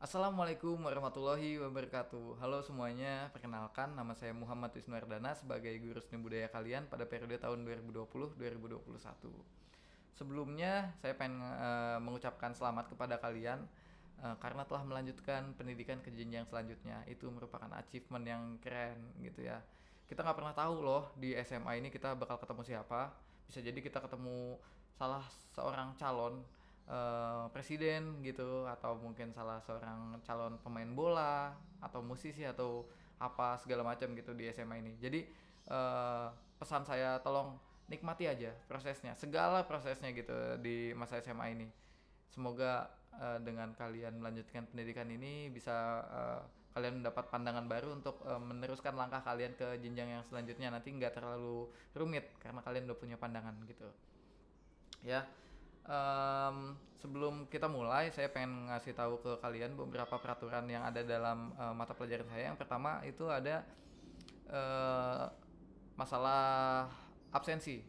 Assalamualaikum warahmatullahi wabarakatuh. Halo semuanya, perkenalkan nama saya Muhammad Wisnuwardana sebagai guru seni budaya kalian pada periode tahun 2020-2021. Sebelumnya saya pengen mengucapkan selamat kepada kalian karena telah melanjutkan pendidikan ke jenjang selanjutnya. Itu merupakan achievement yang keren gitu ya. Kita nggak pernah tahu loh di SMA ini kita bakal ketemu siapa. Bisa jadi kita ketemu salah seorang calon presiden gitu, atau mungkin salah seorang calon pemain bola atau musisi atau apa segala macam gitu di SMA ini. Jadi pesan saya, tolong nikmati aja prosesnya, segala prosesnya gitu di masa SMA ini. Semoga dengan kalian melanjutkan pendidikan ini bisa kalian mendapat pandangan baru untuk meneruskan langkah kalian ke jenjang yang selanjutnya, nanti nggak terlalu rumit karena kalian udah punya pandangan gitu ya. Sebelum kita mulai, saya pengen ngasih tahu ke kalian beberapa peraturan yang ada dalam mata pelajaran saya. Yang pertama itu ada eh, masalah absensi.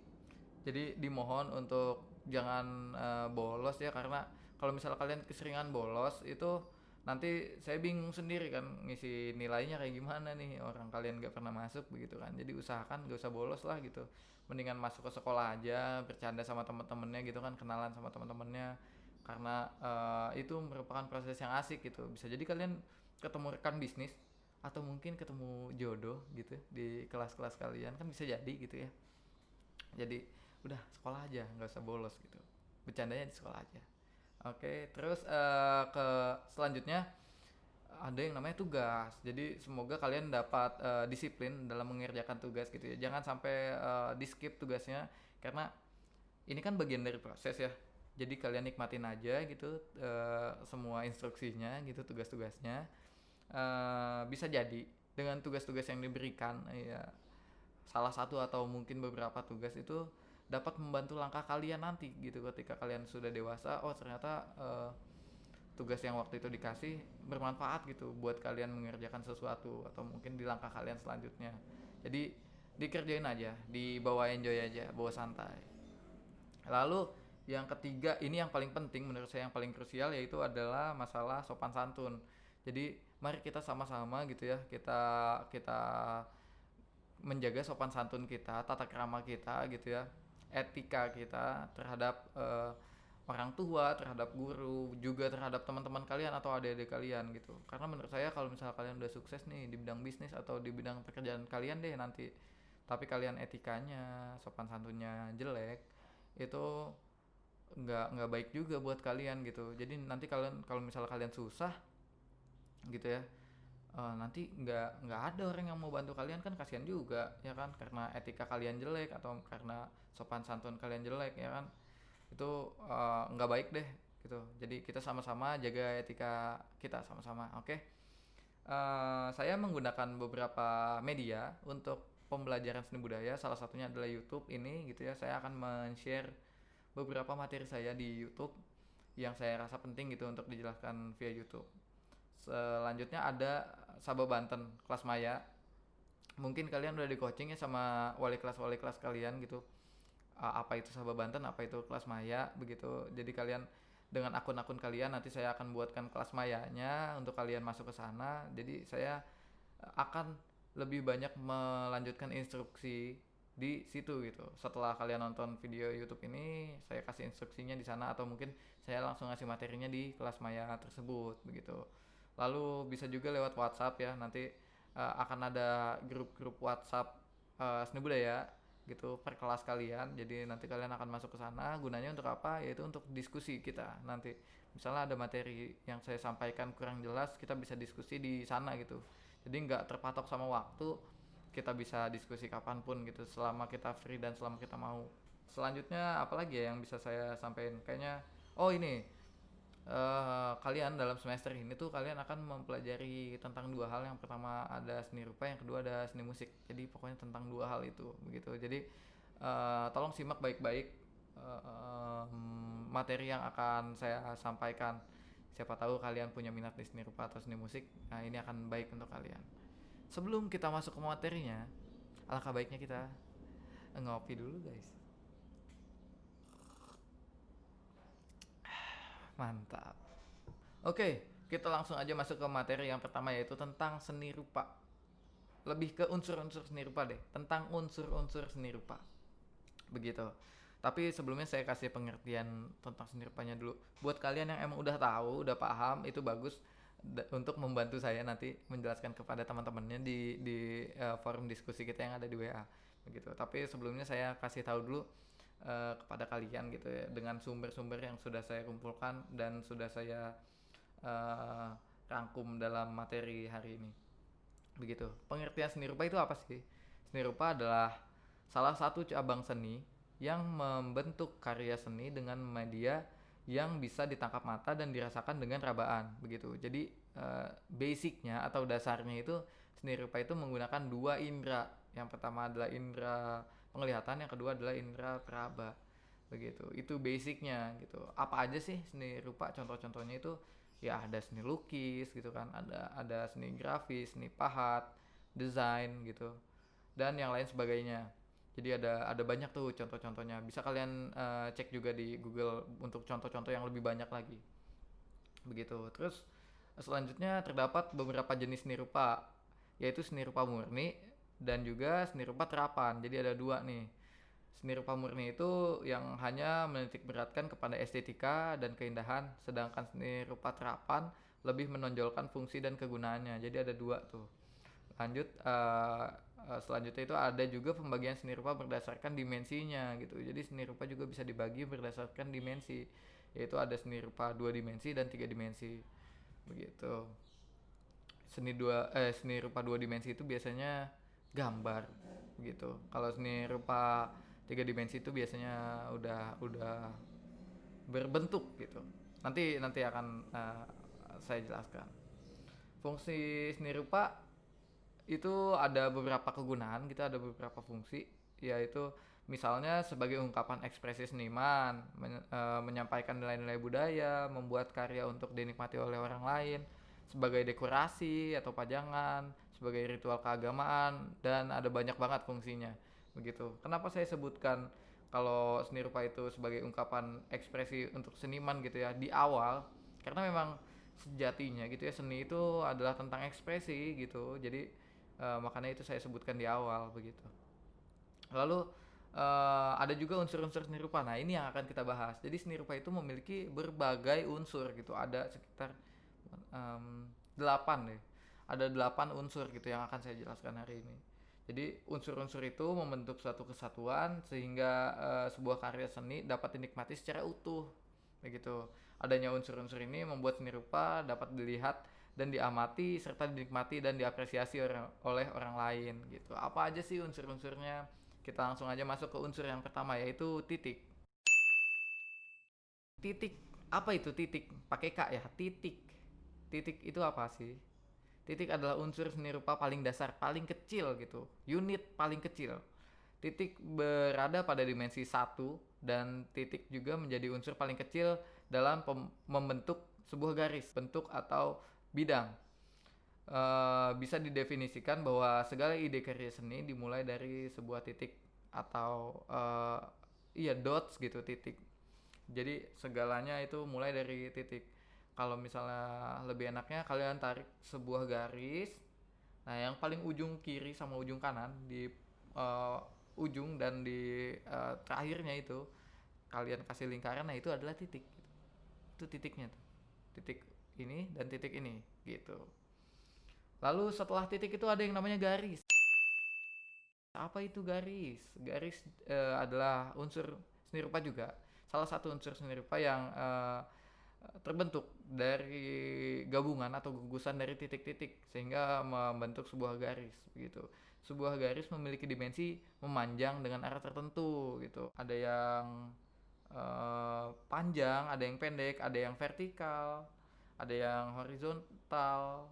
Jadi dimohon untuk jangan bolos ya, karena kalau misalnya kalian keseringan bolos itu nanti saya bingung sendiri kan ngisi nilainya kayak gimana nih, orang kalian gak pernah masuk begitu kan. Jadi usahakan gak usah bolos lah gitu, mendingan masuk ke sekolah aja, bercanda sama temen-temennya gitu kan, kenalan sama temen-temennya, karena itu merupakan proses yang asik gitu. Bisa jadi kalian ketemu rekan bisnis atau mungkin ketemu jodoh gitu di kelas-kelas kalian, kan bisa jadi gitu ya. Jadi udah sekolah aja, nggak usah bolos gitu, bercandanya di sekolah aja. Oke, terus ke selanjutnya ada yang namanya tugas. Jadi semoga kalian dapat disiplin dalam mengerjakan tugas gitu ya, jangan sampai di skip tugasnya, karena ini kan bagian dari proses ya. Jadi kalian nikmatin aja gitu semua instruksinya gitu, tugas-tugasnya. Bisa jadi dengan tugas-tugas yang diberikan ya, salah satu atau mungkin beberapa tugas itu dapat membantu langkah kalian nanti gitu, ketika kalian sudah dewasa. Oh ternyata tugas yang waktu itu dikasih bermanfaat gitu buat kalian mengerjakan sesuatu atau mungkin di langkah kalian selanjutnya. Jadi dikerjain aja, dibawa enjoy aja, bawa santai. Lalu yang ketiga, ini yang paling penting menurut saya, yang paling krusial, yaitu adalah masalah sopan santun. Jadi mari kita sama-sama gitu ya, kita kita menjaga sopan santun kita, tata krama kita gitu ya, etika kita terhadap orang tua, terhadap guru, juga terhadap teman-teman kalian atau adik-adik kalian gitu. Karena menurut saya kalau misalnya kalian udah sukses nih di bidang bisnis atau di bidang pekerjaan kalian deh nanti, tapi kalian etikanya, sopan santunnya jelek, itu nggak baik juga buat kalian gitu. Jadi nanti kalian, kalau misalnya kalian susah gitu ya, nanti nggak ada orang yang mau bantu kalian, kan kasihan juga ya kan, karena etika kalian jelek atau karena sopan santun kalian jelek ya kan. Itu nggak baik deh gitu. Jadi kita sama-sama jaga etika kita sama-sama, oke. Saya menggunakan beberapa media untuk pembelajaran seni budaya, salah satunya adalah YouTube ini gitu ya. Saya akan men-share beberapa materi saya di YouTube yang saya rasa penting gitu untuk dijelaskan via YouTube. Selanjutnya ada Saba Banten kelas Maya. Mungkin kalian udah di coaching ya sama wali kelas kalian gitu. Apa itu Saba Banten, apa itu kelas Maya begitu. Jadi kalian dengan akun-akun kalian nanti saya akan buatkan kelas Mayanya untuk kalian masuk ke sana. Jadi saya akan lebih banyak melanjutkan instruksi di situ gitu. Setelah kalian nonton video YouTube ini, saya kasih instruksinya di sana, atau mungkin saya langsung ngasih materinya di kelas Maya tersebut begitu. Lalu bisa juga lewat WhatsApp ya, nanti akan ada grup-grup WhatsApp seni budaya gitu per kelas kalian. Jadi nanti kalian akan masuk ke sana, gunanya untuk apa? Yaitu untuk diskusi kita. Nanti misalnya ada materi yang saya sampaikan kurang jelas, kita bisa diskusi di sana gitu. Jadi nggak terpatok sama waktu, kita bisa diskusi kapanpun gitu, selama kita free dan selama kita mau. Selanjutnya apalagi ya yang bisa saya sampaikan, kayaknya oh ini, kalian dalam semester ini tuh kalian akan mempelajari tentang dua hal. Yang pertama ada seni rupa, yang kedua ada seni musik. Jadi pokoknya tentang dua hal itu begitu. Jadi tolong simak baik-baik materi yang akan saya sampaikan. Siapa tahu kalian punya minat di seni rupa atau seni musik, nah ini akan baik untuk kalian. Sebelum kita masuk ke materinya, alangkah baiknya kita ngopi dulu guys. Mantap. Oke, Kita langsung aja masuk ke materi yang pertama, yaitu tentang seni rupa. Lebih ke unsur-unsur seni rupa deh, tentang unsur-unsur seni rupa. Begitu. Tapi sebelumnya saya kasih pengertian tentang seni rupanya dulu. Buat kalian yang emang udah tahu, udah paham, itu bagus untuk membantu saya nanti menjelaskan kepada teman-temannya di forum diskusi kita yang ada di WA. Begitu. Tapi sebelumnya saya kasih tahu dulu kepada kalian gitu ya, dengan sumber-sumber yang sudah saya kumpulkan dan sudah saya uh, rangkum dalam materi hari ini. Begitu. Pengertian seni rupa itu apa sih? Seni rupa adalah salah satu cabang seni yang membentuk karya seni dengan media yang bisa ditangkap mata dan dirasakan dengan rabaan. Begitu. Jadi basicnya atau dasarnya itu seni rupa itu menggunakan dua indera. Yang pertama adalah indera penglihatan, yang kedua adalah indera peraba. Begitu. Itu basicnya gitu. Apa aja sih seni rupa? Contoh-contohnya itu ya ada seni lukis gitu kan, ada seni grafis, seni pahat, desain gitu, dan yang lain sebagainya. Jadi ada banyak tuh contoh-contohnya. Bisa kalian cek juga di Google untuk contoh-contoh yang lebih banyak lagi. Begitu. Terus selanjutnya terdapat beberapa jenis seni rupa, yaitu seni rupa murni dan juga seni rupa terapan. Jadi ada dua nih. Seni rupa murni itu yang hanya menitik beratkan kepada estetika dan keindahan, sedangkan seni rupa terapan lebih menonjolkan fungsi dan kegunaannya. Jadi ada dua tuh. Lanjut, selanjutnya itu ada juga pembagian seni rupa berdasarkan dimensinya gitu. Jadi seni rupa juga bisa dibagi berdasarkan dimensi, yaitu ada seni rupa 2 dimensi dan 3 dimensi. Begitu. Seni rupa 2 dimensi itu biasanya gambar gitu. Kalau seni rupa 3 dimensi itu biasanya udah berbentuk gitu. Nanti akan saya jelaskan. Fungsi seni rupa itu ada beberapa kegunaan, kita ada beberapa fungsi, yaitu misalnya sebagai ungkapan ekspresi seniman, menyampaikan nilai-nilai budaya, membuat karya untuk dinikmati oleh orang lain, sebagai dekorasi atau pajangan, sebagai ritual keagamaan, dan ada banyak banget fungsinya. Begitu. Kenapa saya sebutkan kalau seni rupa itu sebagai ungkapan ekspresi untuk seniman gitu ya di awal? Karena memang sejatinya gitu ya, seni itu adalah tentang ekspresi gitu. Jadi makanya itu saya sebutkan di awal begitu. Lalu ada juga unsur-unsur seni rupa. Nah, ini yang akan kita bahas. Jadi seni rupa itu memiliki berbagai unsur gitu. Ada sekitar 8 deh. Ada 8 unsur gitu yang akan saya jelaskan hari ini. Jadi unsur-unsur itu membentuk suatu kesatuan sehingga sebuah karya seni dapat dinikmati secara utuh. Begitu. Adanya unsur-unsur ini membuat seni rupa dapat dilihat dan diamati serta dinikmati dan diapresiasi oleh orang lain gitu. Apa aja sih unsur-unsurnya? Kita langsung aja masuk ke unsur yang pertama, yaitu titik. Titik, apa itu titik? Pakai K ya, titik. Titik itu apa sih? Titik adalah unsur seni rupa paling dasar, paling kecil gitu. Unit paling kecil. Titik berada pada dimensi 1 dan titik juga menjadi unsur paling kecil dalam membentuk sebuah garis, bentuk atau bidang. Bisa didefinisikan bahwa segala ide karya seni dimulai dari sebuah titik atau iya dots gitu, titik. Jadi segalanya itu mulai dari titik. Kalau misalnya lebih enaknya kalian tarik sebuah garis. Nah, yang paling ujung kiri sama ujung kanan di uh, ujung dan di terakhirnya itu kalian kasih lingkaran. Nah, itu adalah titik. Itu titiknya tuh. Titik ini dan titik ini gitu. Lalu setelah titik itu ada yang namanya garis. Apa itu garis? Garis adalah unsur seni rupa juga. Salah satu unsur seni rupa yang terbentuk dari gabungan atau gugusan dari titik-titik sehingga membentuk sebuah garis begitu. Sebuah garis memiliki dimensi memanjang dengan arah tertentu gitu. Ada yang panjang, ada yang pendek, ada yang vertikal, ada yang horizontal,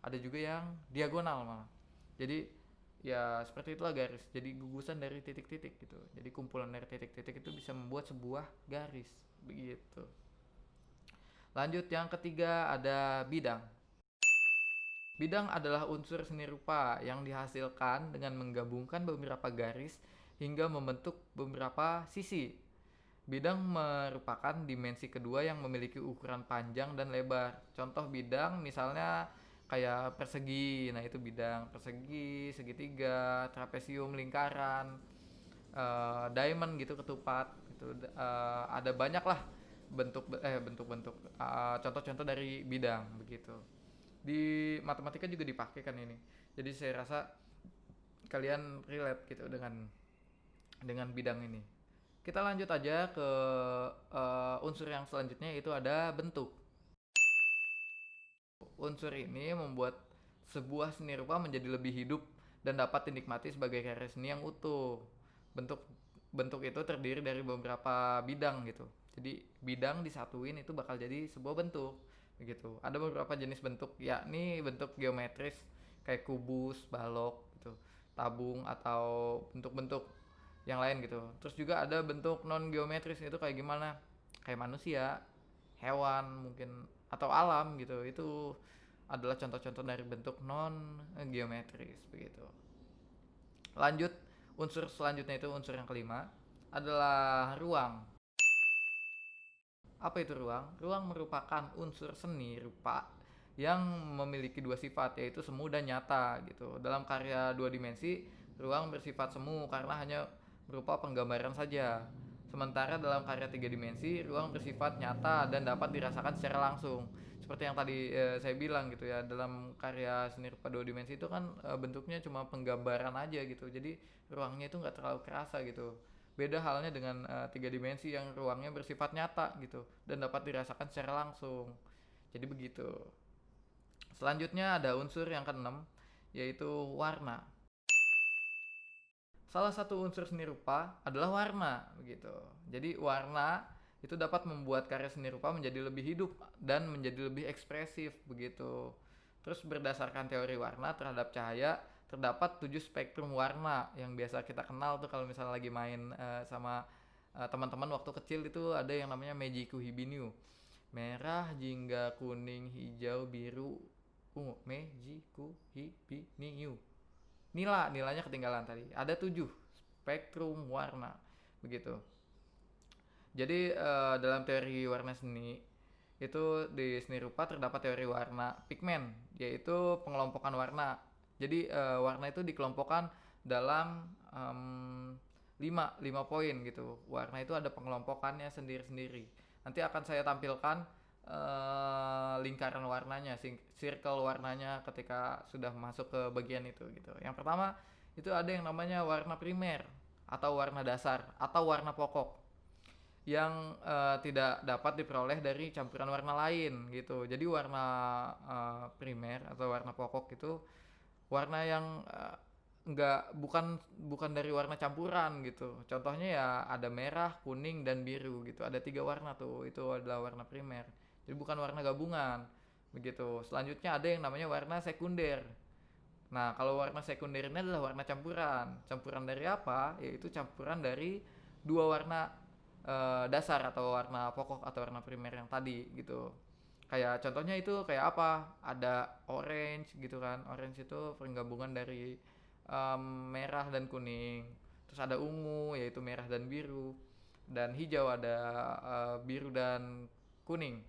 ada juga yang diagonal malah. Jadi ya seperti itulah garis. Jadi gugusan dari titik-titik gitu. Jadi kumpulan dari titik-titik itu bisa membuat sebuah garis begitu. Lanjut yang ketiga ada bidang. Bidang adalah unsur seni rupa yang dihasilkan dengan menggabungkan beberapa garis hingga membentuk beberapa sisi. Bidang merupakan dimensi kedua yang memiliki ukuran panjang dan lebar. Contoh bidang misalnya kayak persegi, nah itu bidang persegi, segitiga, trapesium, lingkaran, diamond gitu, ketupat gitu. Ada banyak lah bentuk-bentuk contoh-contoh dari bidang begitu. Di matematika juga dipakai kan ini. Jadi saya rasa kalian relate gitu dengan bidang ini. Kita lanjut aja ke unsur yang selanjutnya, yaitu ada bentuk. Unsur ini membuat sebuah seni rupa menjadi lebih hidup dan dapat dinikmati sebagai karya seni yang utuh. Bentuk bentuk itu terdiri dari beberapa bidang gitu. Jadi bidang disatuin itu bakal jadi sebuah bentuk begitu. Ada beberapa jenis bentuk, yakni bentuk geometris kayak kubus, balok gitu, tabung atau bentuk-bentuk yang lain gitu. Terus juga ada bentuk non geometris, itu kayak gimana? Kayak manusia, hewan mungkin, atau alam gitu. Itu adalah contoh-contoh dari bentuk non geometris begitu. Lanjut, unsur selanjutnya itu unsur yang kelima adalah ruang. Apa itu ruang? Ruang merupakan unsur seni rupa yang memiliki dua sifat, yaitu semu dan nyata gitu. Dalam karya dua dimensi, ruang bersifat semu karena hanya berupa penggambaran saja. Sementara dalam karya tiga dimensi, ruang bersifat nyata dan dapat dirasakan secara langsung. Seperti yang tadi saya bilang gitu ya, dalam karya seni rupa dua dimensi itu kan bentuknya cuma penggambaran aja gitu. Jadi ruangnya itu nggak terlalu kerasa gitu. Beda halnya dengan tiga dimensi yang ruangnya bersifat nyata gitu dan dapat dirasakan secara langsung. Jadi begitu. Selanjutnya ada unsur yang keenam, yaitu warna. Salah satu unsur seni rupa adalah warna begitu. Jadi warna itu dapat membuat karya seni rupa menjadi lebih hidup dan menjadi lebih ekspresif begitu. Terus berdasarkan teori warna terhadap cahaya, terdapat 7 spektrum warna yang biasa kita kenal tuh kalau misalnya lagi main sama teman-teman waktu kecil. Itu ada yang namanya Meiji Kuhibinu. Merah, jingga, kuning, hijau, biru, ungu. Meiji Kuhibinu. Nilainya ketinggalan tadi. Ada 7 spektrum warna begitu. Jadi dalam teori warna seni itu, di seni rupa terdapat teori warna pigmen, yaitu pengelompokan warna. Jadi warna itu dikelompokkan dalam 5 poin gitu. Warna itu ada pengelompokannya sendiri-sendiri. Nanti akan saya tampilkan lingkaran warnanya, circle warnanya ketika sudah masuk ke bagian itu gitu. Yang pertama itu ada yang namanya warna primer atau warna dasar atau warna pokok yang tidak dapat diperoleh dari campuran warna lain gitu. Jadi warna primer atau warna pokok itu warna yang nggak bukan bukan dari warna campuran gitu. Contohnya ya ada merah, kuning, dan biru gitu. Ada 3 warna tuh. Itu adalah warna primer. Jadi bukan warna gabungan begitu. Selanjutnya ada yang namanya warna sekunder. Nah, kalau warna sekunder ini adalah warna campuran. Campuran dari apa? Yaitu campuran dari 2 warna dasar atau warna pokok atau warna primer yang tadi gitu. Kayak contohnya itu kayak apa? Ada orange gitu kan. Orange itu penggabungan dari merah dan kuning. Terus ada ungu yaitu merah dan biru. Dan hijau ada biru dan kuning.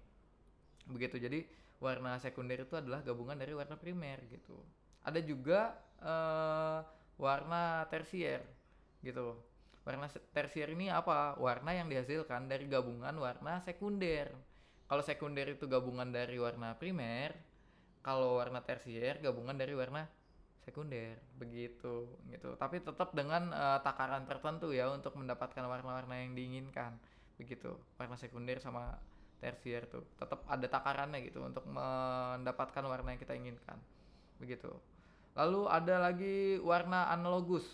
Begitu. Jadi warna sekunder itu adalah gabungan dari warna primer gitu. Ada juga warna tersier gitu. Warna tersier ini apa? Warna yang dihasilkan dari gabungan warna sekunder. Kalau sekunder itu gabungan dari warna primer, kalau warna tersier gabungan dari warna sekunder, begitu gitu. Tapi tetap dengan takaran tertentu ya untuk mendapatkan warna-warna yang diinginkan. Begitu. Warna sekunder sama tersier tuh tetap ada takarannya gitu untuk mendapatkan warna yang kita inginkan. Begitu. Lalu ada lagi warna analogus,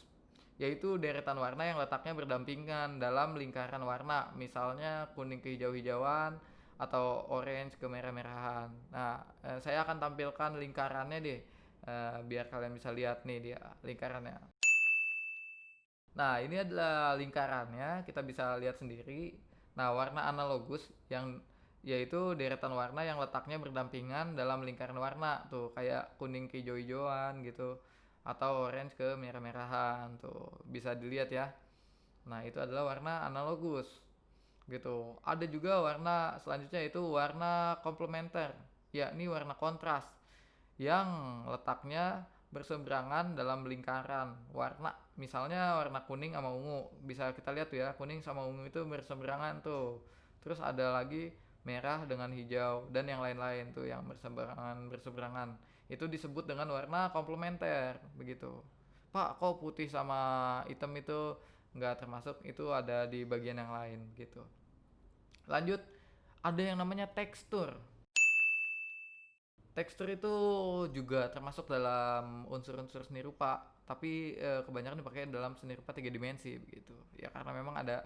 yaitu deretan warna yang letaknya berdampingan dalam lingkaran warna, misalnya kuning ke hijau-hijauan atau orange ke merah-merahan. Nah, saya akan tampilkan lingkarannya deh, biar kalian bisa lihat nih dia lingkarannya. Nah, ini adalah lingkarannya, kita bisa lihat sendiri. Nah, warna analogus yang yaitu deretan warna yang letaknya berdampingan dalam lingkaran warna tuh, kayak kuning ke hijau-hijauan gitu atau orange ke merah-merahan tuh. Bisa dilihat ya. Nah, itu adalah warna analogus. gitu. Ada juga warna selanjutnya itu warna komplementer, yakni warna kontras yang letaknya berseberangan dalam lingkaran warna. Misalnya warna kuning sama ungu, bisa kita lihat tuh ya, kuning sama ungu itu berseberangan tuh. Terus ada lagi merah dengan hijau dan yang lain-lain tuh yang berseberangan. Itu disebut dengan warna komplementer begitu. Pak, kok putih sama hitam itu nggak termasuk, itu ada di bagian yang lain gitu. Lanjut, ada yang namanya tekstur. Tekstur itu juga termasuk dalam unsur-unsur seni rupa, tapi kebanyakan dipakai dalam seni rupa tiga dimensi begitu. Ya karena memang ada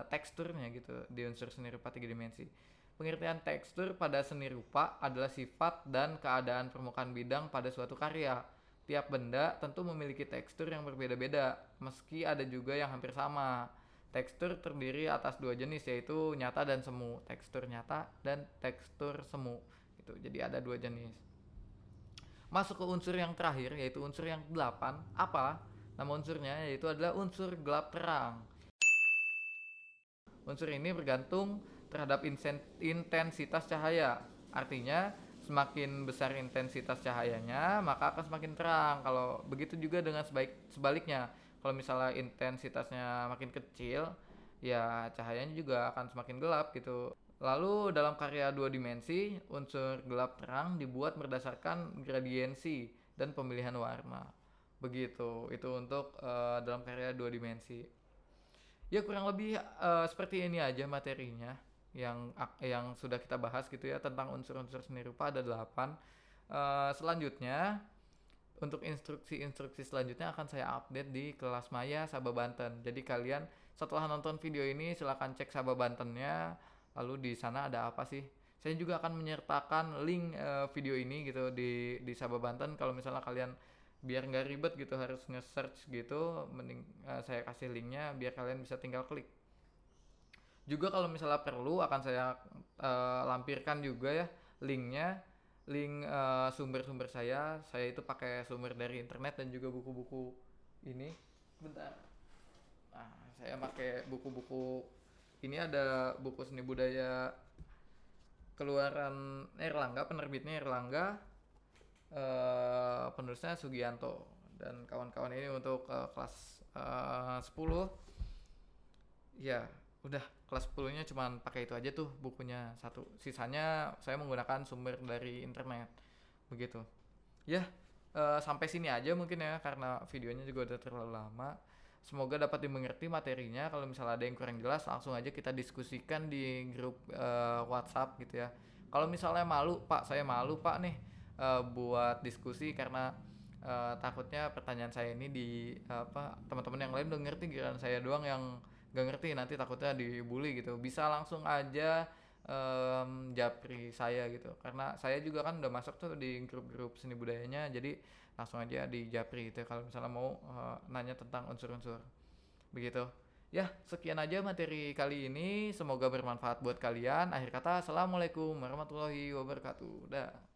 teksturnya gitu di unsur seni rupa tiga dimensi. Pengertian tekstur pada seni rupa adalah sifat dan keadaan permukaan bidang pada suatu karya. Tiap benda tentu memiliki tekstur yang berbeda-beda, meski ada juga yang hampir sama. Tekstur terdiri atas dua jenis, yaitu nyata dan semu. Tekstur nyata dan tekstur semu. Gitu. Jadi ada dua jenis. Masuk ke unsur yang terakhir, yaitu unsur yang 8. Apa nama unsurnya? Yaitu adalah unsur gelap terang. Unsur ini bergantung terhadap intensitas cahaya. Artinya, semakin besar intensitas cahayanya, maka akan semakin terang. Kalau begitu juga dengan sebaliknya. Kalau misalnya intensitasnya makin kecil, ya cahayanya juga akan semakin gelap gitu. Lalu dalam karya dua dimensi, unsur gelap terang dibuat berdasarkan gradiensi dan pemilihan warna. Begitu, itu untuk dalam karya dua dimensi. Ya kurang lebih seperti ini aja materinya yang sudah kita bahas gitu ya tentang unsur-unsur seni rupa ada 8. Selanjutnya untuk instruksi-instruksi selanjutnya akan saya update di kelas Maya Sabah Banten. Jadi kalian setelah nonton video ini silahkan cek Sabah Bantennya, lalu di sana ada apa sih. Saya juga akan menyertakan link video ini gitu di Sabah Banten. Kalau misalnya kalian biar nggak ribet gitu harus nge-search gitu, mending saya kasih linknya biar kalian bisa tinggal klik. Juga kalau misalnya perlu akan saya lampirkan juga ya linknya, link sumber-sumber saya itu pakai sumber dari internet dan juga buku-buku ini. Bentar, nah saya pakai buku-buku ini, ada buku seni budaya keluaran Erlangga, penerbitnya Erlangga, penulisnya Sugianto dan kawan-kawan ini untuk kelas 10. Ya udah, kelas 10 nya cuman pakai itu aja tuh bukunya satu, sisanya saya menggunakan sumber dari internet begitu ya. Sampai sini aja mungkin ya karena videonya juga udah terlalu lama. Semoga dapat dimengerti materinya. Kalau misalnya ada yang kurang jelas langsung aja kita diskusikan di grup WhatsApp gitu ya. Kalau misalnya malu pak, saya malu pak nih buat diskusi karena takutnya pertanyaan saya ini di teman-teman yang lain udah ngerti, giliran saya doang yang gak ngerti, nanti takutnya dibully gitu. Bisa langsung aja japri saya gitu, karena saya juga kan udah masuk tuh di grup-grup seni budayanya, jadi langsung aja di japri gitu kalau misalnya mau nanya tentang unsur-unsur begitu ya. Sekian aja materi kali ini, semoga bermanfaat buat kalian. Akhir kata, assalamualaikum warahmatullahi wabarakatuh. Dah.